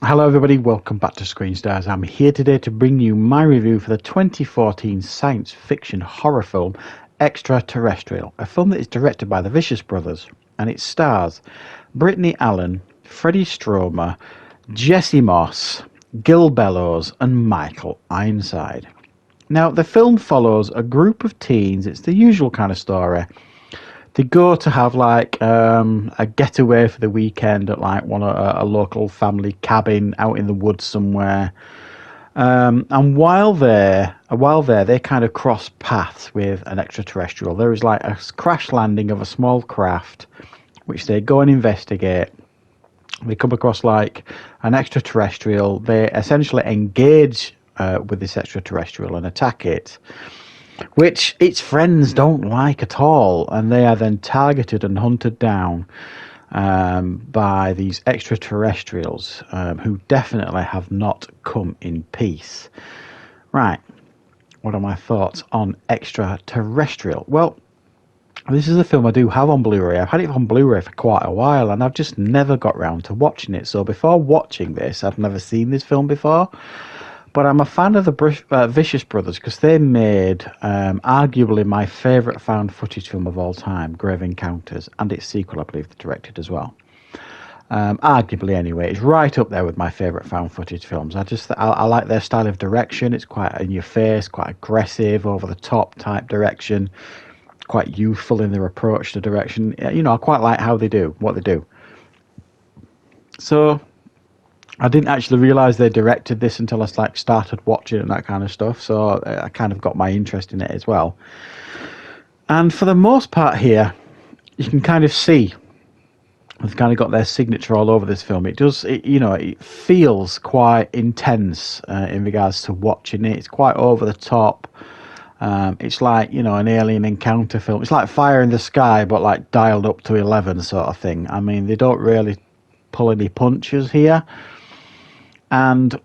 Hello everybody, welcome back to Screenstars. I'm here today to bring you my review for the 2014 science fiction horror film Extraterrestrial, a film that is directed by the Vicious Brothers, and it stars Brittany Allen, Freddie Stromer, Jesse Moss, Gil Bellows and Michael Ironside. Now the film follows a group of teens. It's the usual kind of story. They go to have like a getaway for the weekend at like a local family cabin out in the woods somewhere. And while there, they kind of cross paths with an extraterrestrial. There is like a crash landing of a small craft, which they go and investigate. They come across like an extraterrestrial. They essentially engage with this extraterrestrial and attack it, which its friends don't like at all, and they are then targeted and hunted down by these extraterrestrials who definitely have not come in peace. Right, what are my thoughts on Extraterrestrial? Well, this is a film I do have on Blu-ray. I've had it on Blu-ray for quite a while, and I've just never got round to watching it. So before watching this, I've never seen this film before. But I'm a fan of the Vicious Brothers because they made arguably my favourite found footage film of all time, Grave Encounters, and its sequel, I believe, they directed as well. Arguably, anyway, it's right up there with my favourite found footage films. I like their style of direction. It's quite in your face, quite aggressive, over the top type direction, quite youthful in their approach to direction. You know, I quite like how they do what they do. So I didn't actually realise they directed this until I started watching it and that kind of stuff. So I kind of got my interest in it as well. And for the most part here, you can kind of see they've kind of got their signature all over this film. It feels quite intense in regards to watching it. It's quite over the top. It's like, an alien encounter film. It's like Fire in the Sky, but like dialed up to 11 sort of thing. I mean, they don't really pull any punches here. And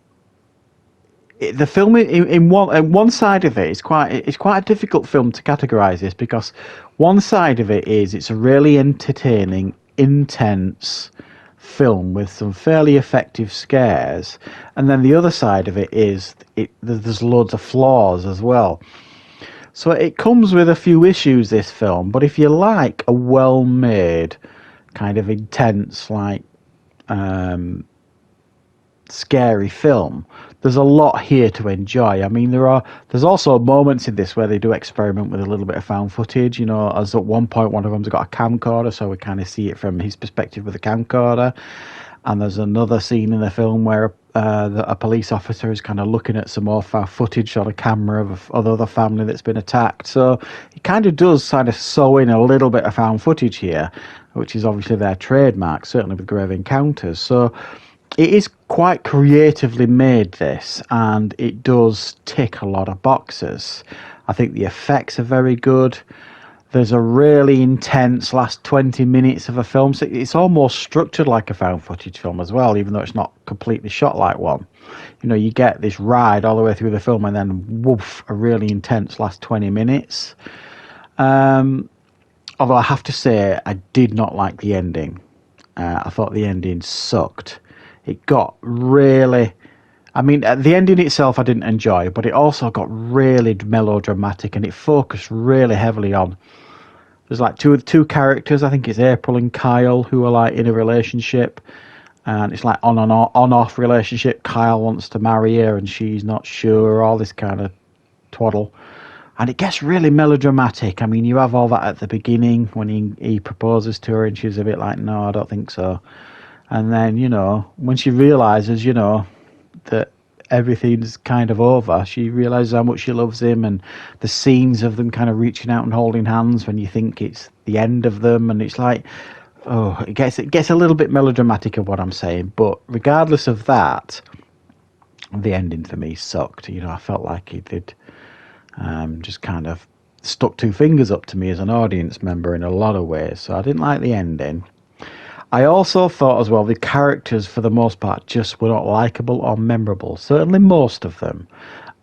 the film, in one side of it, it's quite a difficult film to categorise this, because one side of it is it's a really entertaining, intense film with some fairly effective scares, and then the other side of it is there's loads of flaws as well. So it comes with a few issues, this film, but if you like a well-made, kind of intense, scary film, there's a lot here to enjoy. I mean, there's also moments in this where they do experiment with a little bit of found footage, as at one point one of them's got a camcorder, so we kind of see it from his perspective with a camcorder. And there's another scene in the film where a police officer is kind of looking at some more found footage on a camera of another family that's been attacked. So it kind of does kind of sew in a little bit of found footage here, which is obviously their trademark, certainly with Grave Encounters. So it is quite creatively made, this, and it does tick a lot of boxes. I think the effects are very good. There's a really intense last 20 minutes of a film, so it's almost structured like a found footage film as well, even though it's not completely shot like one. You get this ride all the way through the film, and then woof, a really intense last 20 minutes. Although I have to say, I did not like the ending. I thought the ending sucked. It got really... I mean, the ending itself I didn't enjoy, but it also got really melodramatic, and it focused really heavily on... There's like two characters, I think it's April and Kyle, who are like in a relationship, and it's like on-off relationship. Kyle wants to marry her and she's not sure, all this kind of twaddle. And it gets really melodramatic. I mean, you have all that at the beginning when he proposes to her and she's a bit like, no, I don't think so. And then, when she realises, that everything's kind of over, she realises how much she loves him, and the scenes of them kind of reaching out and holding hands when you think it's the end of them, and it's like, it gets a little bit melodramatic of what I'm saying. But regardless of that, the ending for me sucked. I felt like he did just kind of stuck two fingers up to me as an audience member in a lot of ways, so I didn't like the ending. I also thought as well the characters, for the most part, just were not likeable or memorable. Certainly most of them.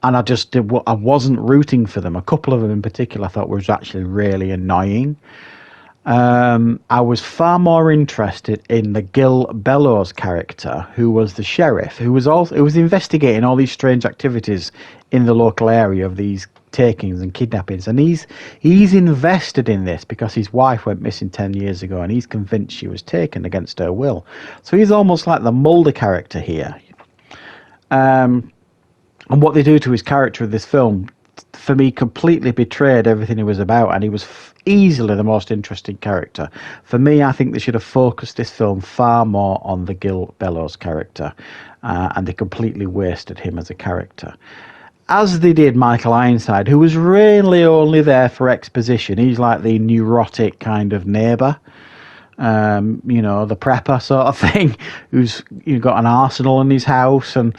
And I wasn't rooting for them. A couple of them in particular I thought was actually really annoying. I was far more interested in the Gil Bellows character, who was the sheriff, who was investigating all these strange activities in the local area of these takings and kidnappings, and he's invested in this because his wife went missing 10 years ago, and he's convinced she was taken against her will. So he's almost like the Mulder character here. And what they do to his character in this film, for me, completely betrayed everything he was about, and he was easily the most interesting character. For me, I think they should have focused this film far more on the Gil Bellows character, and they completely wasted him as a character. As they did Michael Ironside, who was really only there for exposition. He's like the neurotic kind of neighbour, the prepper sort of thing, who's got an arsenal in his house. And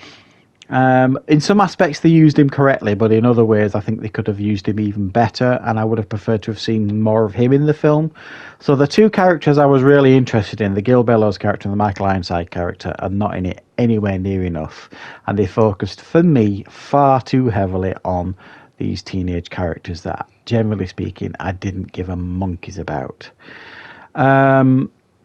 in some aspects they used him correctly, but in other ways I think they could have used him even better, and I would have preferred to have seen more of him in the film. So the two characters I was really interested in, the Gil Bellows character and the Michael Ironside character, are not in it anywhere near enough, and they focused, for me, far too heavily on these teenage characters that, generally speaking, I didn't give a monkey's about.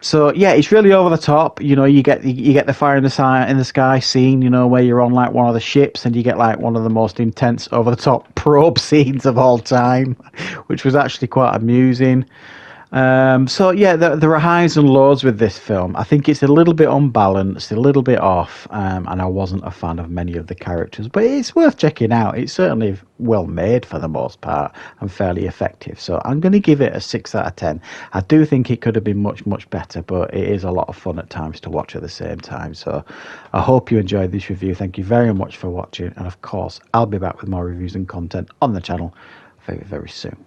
So yeah, it's really over the top. You get the fire in the sky scene, where you're on like one of the ships, and you get like one of the most intense, over the top probe scenes of all time, which was actually quite amusing. So yeah, there are highs and lows with this film. I think it's a little bit unbalanced, a little bit off, and I wasn't a fan of many of the characters, but it's worth checking out. It's certainly well made for the most part and fairly effective. So I'm going to give it a 6 out of 10. I do think it could have been much, much better, but it is a lot of fun at times to watch at the same time. So I hope you enjoyed this review. Thank you very much for watching. And of course, I'll be back with more reviews and content on the channel very, very soon.